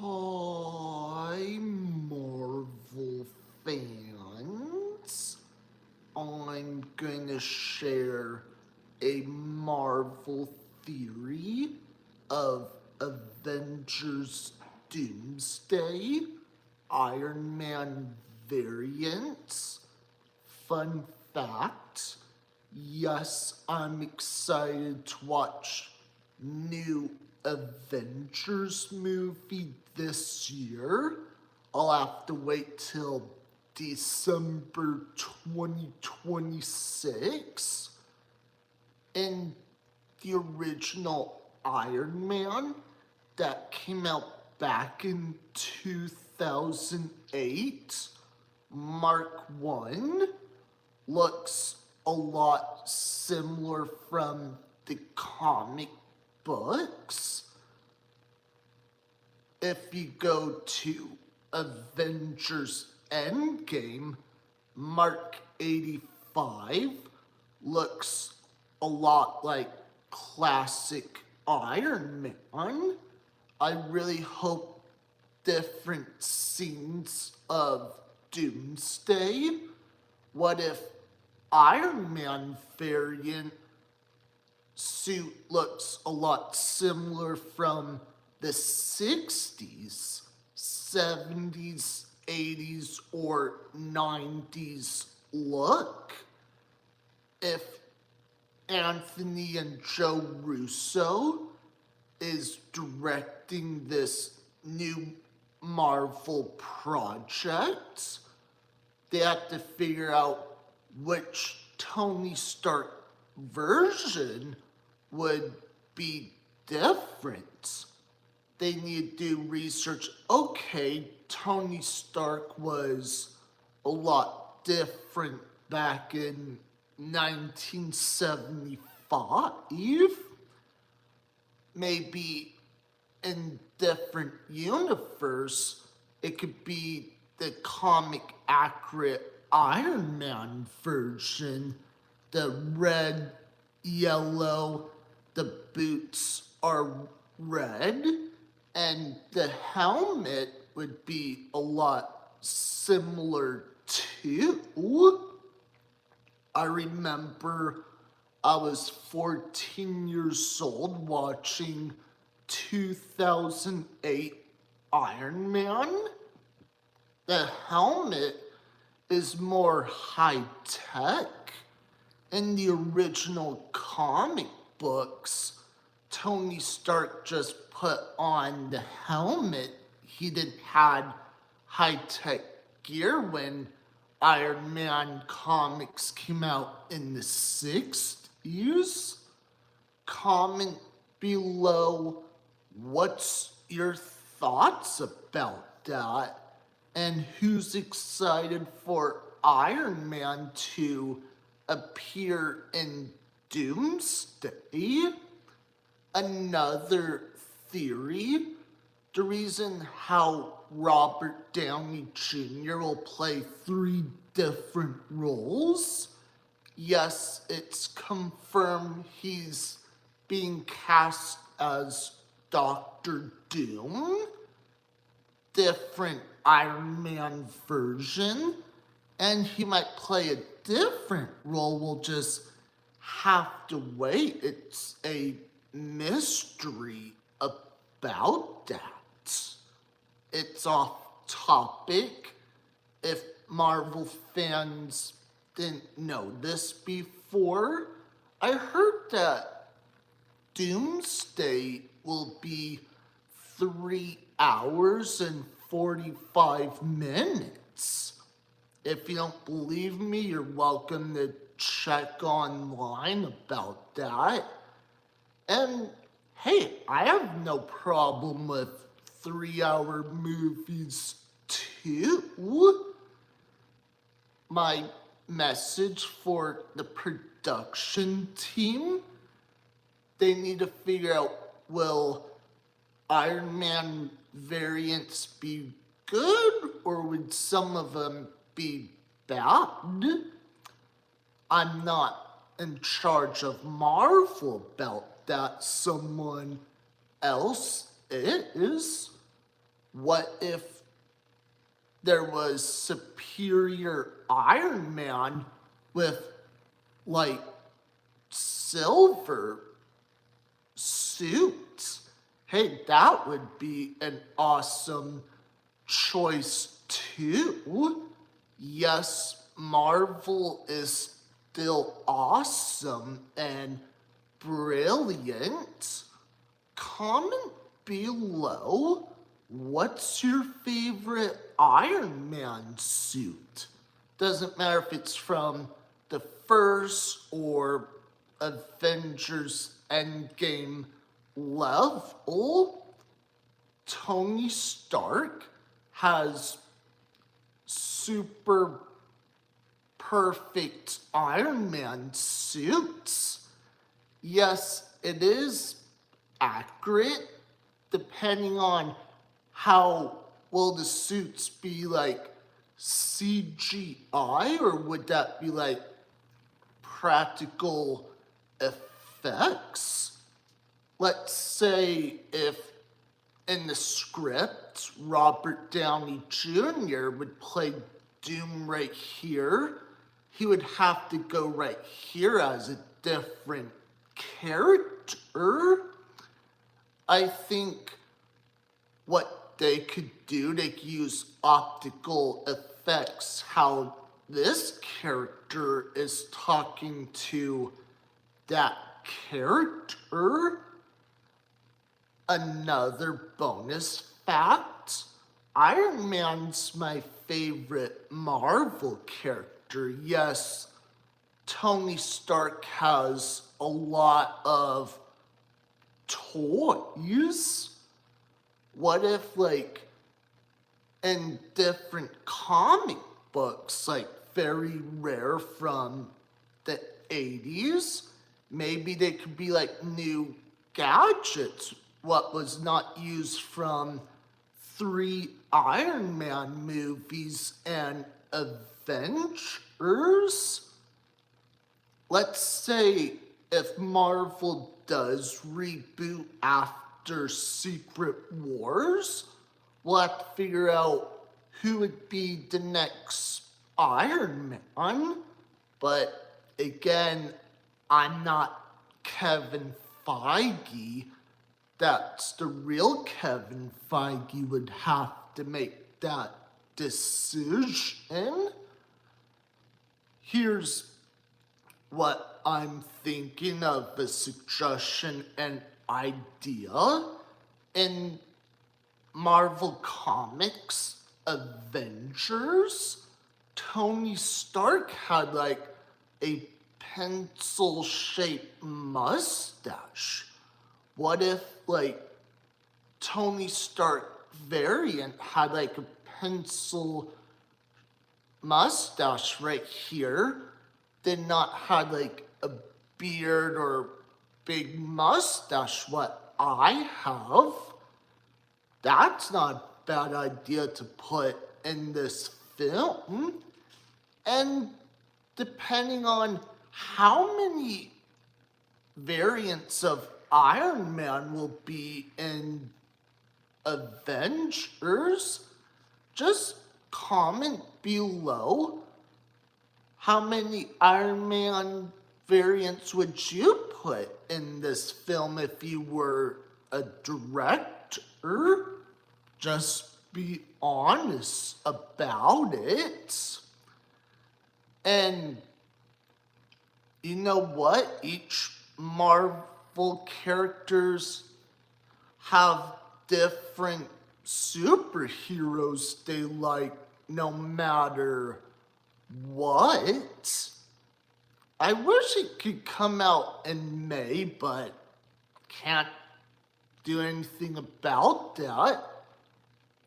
Hi, Marvel fans. I'm gonna share a Marvel theory of Avengers Doomsday, Iron Man variants. Fun fact, yes, I'm excited to watch new Avengers movie this year. I'll have to wait till December 2026. In the original Iron Man that came out back in 2008, Mark 1 looks a lot similar from the comic books. If you go to Avengers Endgame, Mark 85 looks a lot like classic Iron Man. I really hope different scenes of Doomsday. What if Iron Man variant suit looks a lot similar from the 60s, 70s, 80s, or 90s look? If Anthony and Joe Russo is directing this new Marvel project, they have to figure out which Tony Stark version would be different. They need to do research. Okay, Tony Stark was a lot different back in 1975. Maybe in different universe, it could be the comic accurate Iron Man version. The red, yellow, the boots are red, and the helmet would be a lot similar too. I remember I was 14 years old watching 2008 Iron Man. The helmet is more high tech. In the original comic books, Tony Stark just put on the helmet. He didn't have high tech gear when Iron Man comics came out in the 60s. Comment below what's your thoughts about that, and who's excited for Iron Man to appear in Doomsday. Another theory, the reason how Robert Downey Jr. will play 3 different roles. Yes, it's confirmed he's being cast as Doctor Doom, different Iron Man version, and he might play a different role. We'll just have to wait. It's a mystery about that. It's off topic. If Marvel fans didn't know this before, I heard that Doomsday will be 3 hours and 45 minutes. If you don't believe me, you're welcome to check online about that. And hey, I have no problem with 3-hour movies too. My message for the production team, they need to figure out, will Iron Man variants be good, or would some of them be bad? I'm not in charge of Marvel about that. Someone else is. What if there was superior Iron Man with like silver suits? Hey, that would be an awesome choice too. Yes, Marvel is still awesome and brilliant. Comment below what's your favorite Iron Man suit. Doesn't matter if it's from the first or Avengers Endgame level. Tony Stark has super perfect Iron Man suits. Yes, it is accurate depending on how will the suits be like CGI, or would that be like practical effects? Let's say if in the script Robert Downey Jr. would play Doom right here, he would have to go right here as a different character. I think what they could do, they could use optical effects, how this character is talking to that character. Another bonus fact, Iron Man's my favorite Marvel character. Yes, Tony Stark has a lot of toys. What if, like, in different comic books, like very rare from the 80s, maybe they could be like new gadgets, what was not used from 3 Iron Man movies and Avengers. Let's say if Marvel does reboot after Secret Wars, we'll have to figure out who would be the next Iron Man. But again, I'm not Kevin Feige. That's the real Kevin Feige would have to make that decision. Here's what I'm thinking of, a suggestion and idea. In Marvel Comics Avengers, Tony Stark had like a pencil-shaped mustache. What if like Tony Stark variant had like a pencil mustache right here, did not have like a beard or big mustache what I have? That's not a bad idea to put in this film. And depending on how many variants of Iron Man will be in Avengers, just comment below how many Iron Man variants would you put in this film if you were a director? Just be honest about it. And you know what? Each Marvel characters have different superheroes they like no matter what. I wish it could come out in May, but can't do anything about that.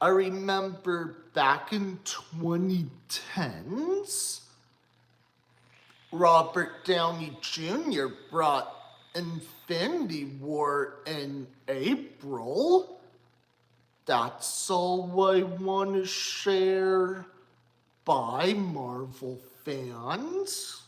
I remember back in 2010s, Robert Downey Jr. brought Infinity War in April. That's all I want to share. Bye, Marvel fans.